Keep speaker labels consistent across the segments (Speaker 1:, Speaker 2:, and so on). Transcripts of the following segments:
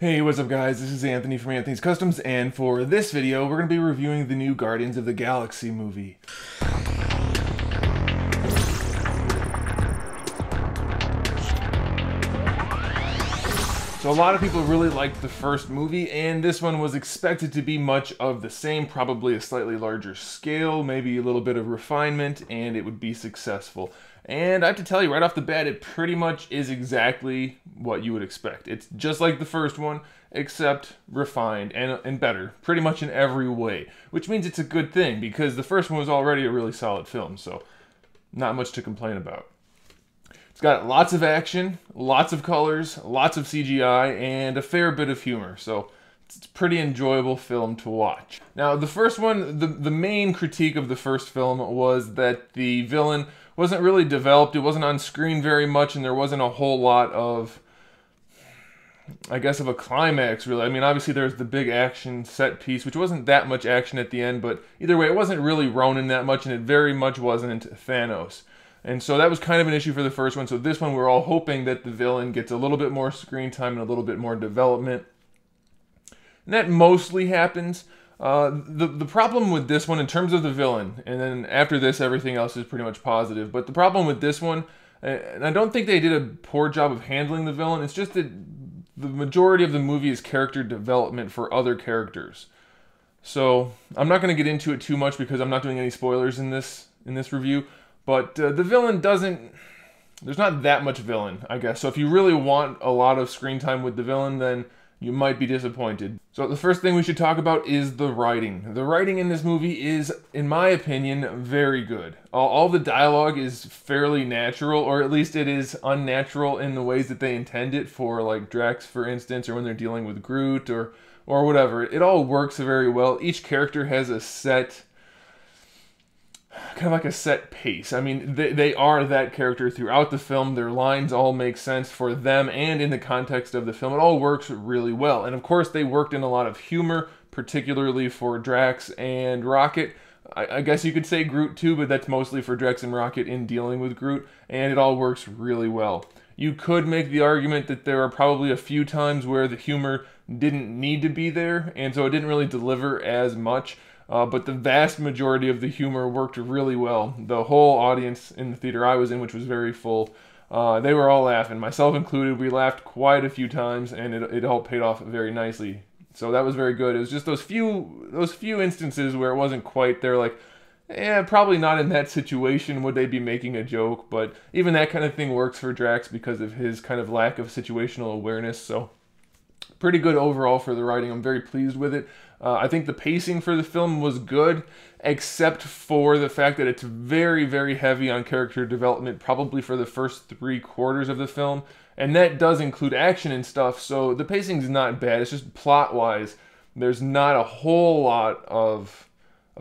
Speaker 1: Hey, what's up guys? This is Anthony from Anthony's Customs, and for this video, we're going to be reviewing the new Guardians of the Galaxy movie. So a lot of people really liked the first movie, and this one was expected to be much of the same, probably a slightly larger scale, maybe a little bit of refinement, and it would be successful. And I have to tell you right off the bat, it pretty much is exactly what you would expect. It's just like the first one, except refined and better, pretty much in every way. Which means it's a good thing, because the first one was already a really solid film, so not much to complain about. It's got lots of action, lots of colors, lots of CGI, and a fair bit of humor, so it's a pretty enjoyable film to watch. Now, the first one, the main critique of the first film was that the villain wasn't really developed, it wasn't on screen very much, and there wasn't a whole lot of, I guess, of a climax, really. I mean, obviously there's the big action set piece, which wasn't that much action at the end, but either way, it wasn't really Ronin that much, and it very much wasn't Thanos. And so that was kind of an issue for the first one. So this one, we're all hoping that the villain gets a little bit more screen time and a little bit more development. And that mostly happens. The problem with this one, in terms of the villain, and then after this, everything else is pretty much positive. But the problem with this one, and I don't think they did a poor job of handling the villain, it's just that the majority of the movie is character development for other characters. So I'm not going to get into it too much because I'm not doing any spoilers in this review. But the villain doesn't... There's not that much villain, I guess. So if you really want a lot of screen time with the villain, then you might be disappointed. So the first thing we should talk about is the writing. The writing in this movie is, in my opinion, very good. All the dialogue is fairly natural, or at least it is unnatural in the ways that they intend it for, like Drax, for instance, or when they're dealing with Groot, or whatever. It all works very well. Each character has a set... kind of like a set pace. I mean, they are that character throughout the film. Their lines all make sense for them and in the context of the film. It all works really well. And of course, they worked in a lot of humor, particularly for Drax and Rocket. I guess you could say Groot too, but that's mostly for Drax and Rocket in dealing with Groot. And it all works really well. You could make the argument that there are probably a few times where the humor didn't need to be there, and so it didn't really deliver as much. But the vast majority of the humor worked really well. The whole audience in the theater I was in, which was very full, they were all laughing, myself included. We laughed quite a few times, and it all paid off very nicely. So that was very good. It was just those few instances where it wasn't quite there, like, probably not in that situation would they be making a joke, but even that kind of thing works for Drax because of his kind of lack of situational awareness, so pretty good overall for the writing. I'm very pleased with it. I think the pacing for the film was good, except for the fact that it's very, very heavy on character development, probably for the first 3/4 of the film. And that does include action and stuff, so the pacing's not bad. It's just plot-wise, there's not a whole lot of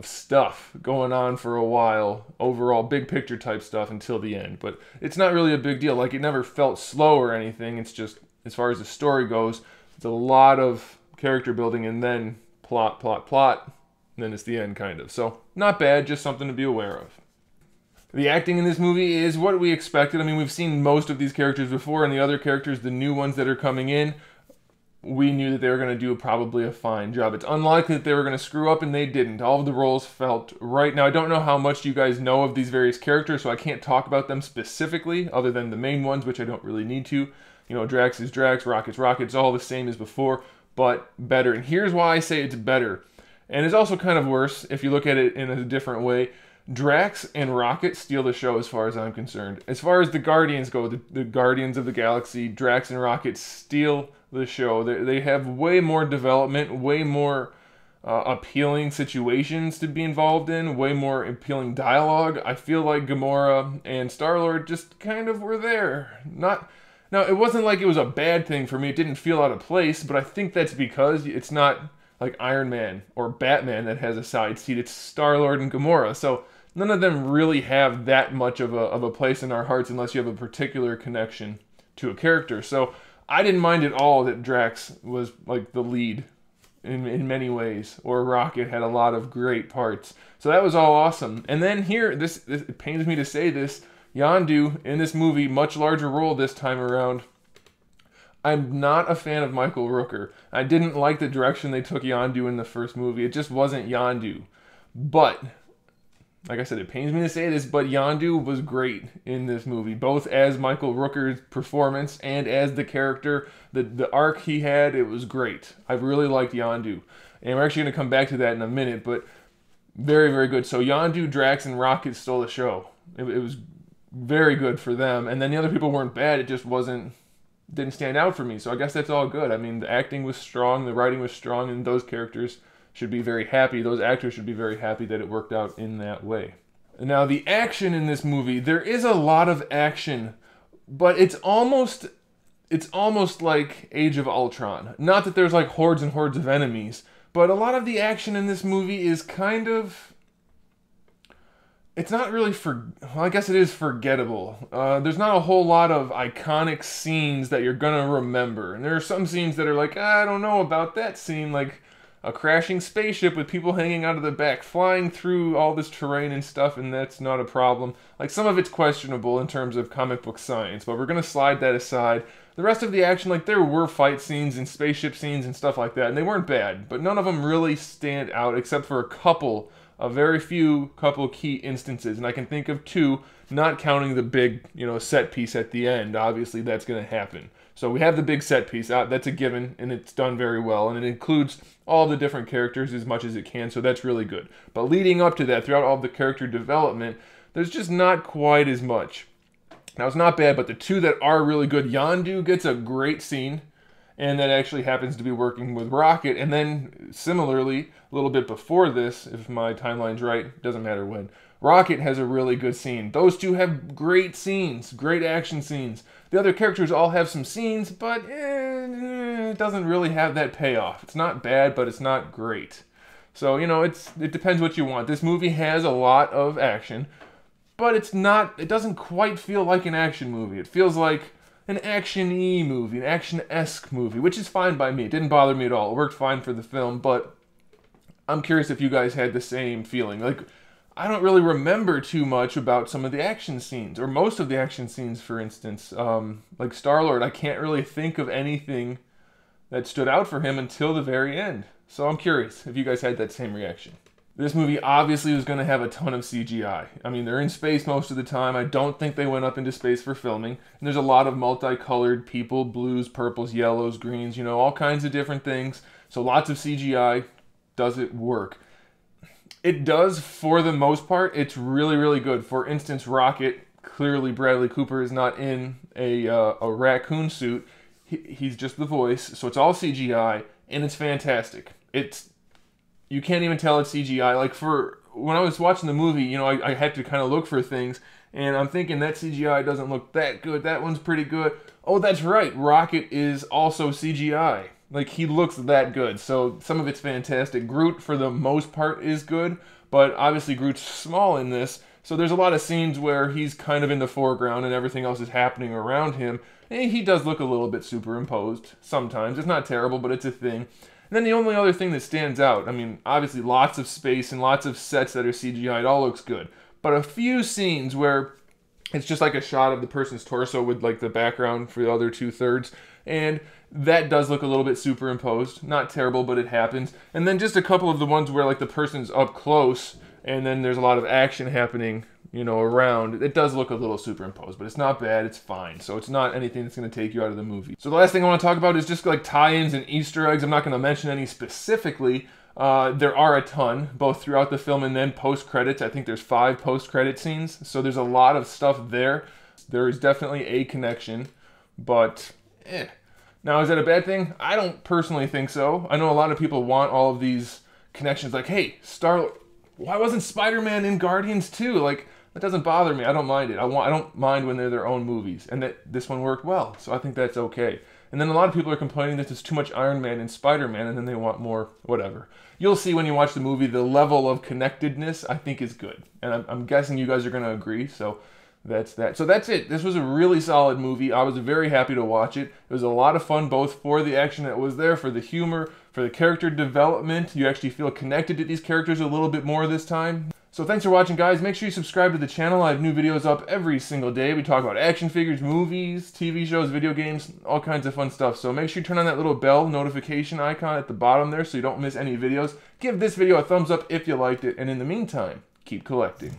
Speaker 1: stuff going on for a while, overall big picture type stuff until the end. But it's not really a big deal. Like, it never felt slow or anything. It's just, as far as the story goes, it's a lot of character building and then plot, and then it's the end, kind of. So, not bad, just something to be aware of. The acting in this movie is what we expected. I mean, we've seen most of these characters before, and the other characters, the new ones that are coming in, we knew that they were going to do probably a fine job. It's unlikely that they were going to screw up, and they didn't. All of the roles felt right. Now, I don't know how much you guys know of these various characters, so I can't talk about them specifically, other than the main ones, which I don't really need to. You know, Drax is Drax, Rocket's Rocket, it's all the same as before, but better. And here's why I say it's better. And it's also kind of worse if you look at it in a different way. Drax and Rocket steal the show as far as I'm concerned. As far as the Guardians go, the Guardians of the Galaxy, Drax and Rocket steal the show. They have way more development, way more appealing situations to be involved in, way more appealing dialogue. I feel like Gamora and Star-Lord just kind of were there. Now, it wasn't like it was a bad thing for me. It didn't feel out of place, but I think that's because it's not like Iron Man or Batman that has a side seat. It's Star-Lord and Gamora. So none of them really have that much of a place in our hearts unless you have a particular connection to a character. So I didn't mind at all that Drax was like the lead in many ways, or Rocket had a lot of great parts. So that was all awesome. And then here, it pains me to say this, Yondu in this movie, much larger role this time around. I'm not a fan of Michael Rooker. I didn't like the direction they took Yondu in the first movie. It just wasn't Yondu. But, like I said, it pains me to say this, but Yondu was great in this movie, both as Michael Rooker's performance and as the character. The arc he had, it was great. I really liked Yondu. And we're actually going to come back to that in a minute, but very, very good. So Yondu, Drax, and Rocket stole the show. It was very good for them. And then the other people weren't bad. It just didn't stand out for me. So I guess that's all good. I mean, the acting was strong, the writing was strong, and those characters should be very happy. Those actors should be very happy that it worked out in that way. Now, the action in this movie, there is a lot of action, but it's almost like Age of Ultron. Not that there's like hordes and hordes of enemies, but a lot of the action in this movie is kind of... It's not really well, I guess it is forgettable. There's not a whole lot of iconic scenes that you're gonna remember. And there are some scenes that are like, I don't know about that scene, like a crashing spaceship with people hanging out of the back, flying through all this terrain and stuff, and that's not a problem. Like, some of it's questionable in terms of comic book science, but we're gonna slide that aside. The rest of the action, like, there were fight scenes and spaceship scenes and stuff like that, and they weren't bad, but none of them really stand out except for a very few couple key instances, and I can think of two, not counting the big, set piece at the end. Obviously, that's going to happen. So we have the big set piece out. That's a given, and it's done very well, and it includes all the different characters as much as it can, so that's really good. But leading up to that, throughout all the character development, there's just not quite as much. Now, it's not bad, but the two that are really good, Yondu gets a great scene, and that actually happens to be working with Rocket. And then, similarly, a little bit before this, if my timeline's right, doesn't matter when, Rocket has a really good scene. Those two have great scenes, great action scenes. The other characters all have some scenes, but it doesn't really have that payoff. It's not bad, but it's not great. So, it depends what you want. This movie has a lot of action, but it doesn't quite feel like an action movie. It feels like an action-y movie, an action-esque movie, which is fine by me. It didn't bother me at all. It worked fine for the film, but I'm curious if you guys had the same feeling. Like, I don't really remember too much about some of the action scenes, or most of the action scenes, for instance. Like Star-Lord, I can't really think of anything that stood out for him until the very end. So I'm curious if you guys had that same reaction. This movie obviously was going to have a ton of CGI. I mean, they're in space most of the time. I don't think they went up into space for filming. And there's a lot of multicolored people, blues, purples, yellows, greens, all kinds of different things. So lots of CGI. Does it work? It does for the most part. It's really, really good. For instance, Rocket, clearly Bradley Cooper is not in a raccoon suit. He's just the voice. So it's all CGI, and it's fantastic. You can't even tell it's CGI. Like, when I was watching the movie, I had to kind of look for things, and I'm thinking that CGI doesn't look that good. That one's pretty good. Oh, that's right. Rocket is also CGI. Like, he looks that good. So some of it's fantastic. Groot, for the most part, is good, but obviously Groot's small in this, so there's a lot of scenes where he's kind of in the foreground and everything else is happening around him. And he does look a little bit superimposed sometimes. It's not terrible, but it's a thing. And then the only other thing that stands out, I mean, obviously lots of space and lots of sets that are CGI, it all looks good. But a few scenes where it's just like a shot of the person's torso with like the background for the other 2/3, and that does look a little bit superimposed. Not terrible, but it happens. And then just a couple of the ones where like the person's up close and then there's a lot of action happening, around. It does look a little superimposed, but it's not bad, it's fine. So it's not anything that's going to take you out of the movie. So the last thing I want to talk about is just like tie-ins and Easter eggs. I'm not going to mention any specifically. There are a ton, both throughout the film and then post-credits. I think there's 5 post-credit scenes, so there's a lot of stuff there. There is definitely a connection, but Now, is that a bad thing? I don't personally think so. I know a lot of people want all of these connections, like, hey, why wasn't Spider-Man in Guardians 2? Like, that doesn't bother me. I don't mind it. I don't mind when they're their own movies, and that this one worked well, so I think that's okay. And then a lot of people are complaining that there's too much Iron Man and Spider-Man, and then they want more whatever. You'll see when you watch the movie, the level of connectedness, I think, is good. And I'm guessing you guys are going to agree, so that's that. So that's it. This was a really solid movie. I was very happy to watch it. It was a lot of fun, both for the action that was there, for the humor, for the character development. You actually feel connected to these characters a little bit more this time. So thanks for watching, guys. Make sure you subscribe to the channel. I have new videos up every single day. We talk about action figures, movies, TV shows, video games, all kinds of fun stuff. So make sure you turn on that little bell notification icon at the bottom there so you don't miss any videos. Give this video a thumbs up if you liked it. And in the meantime, keep collecting.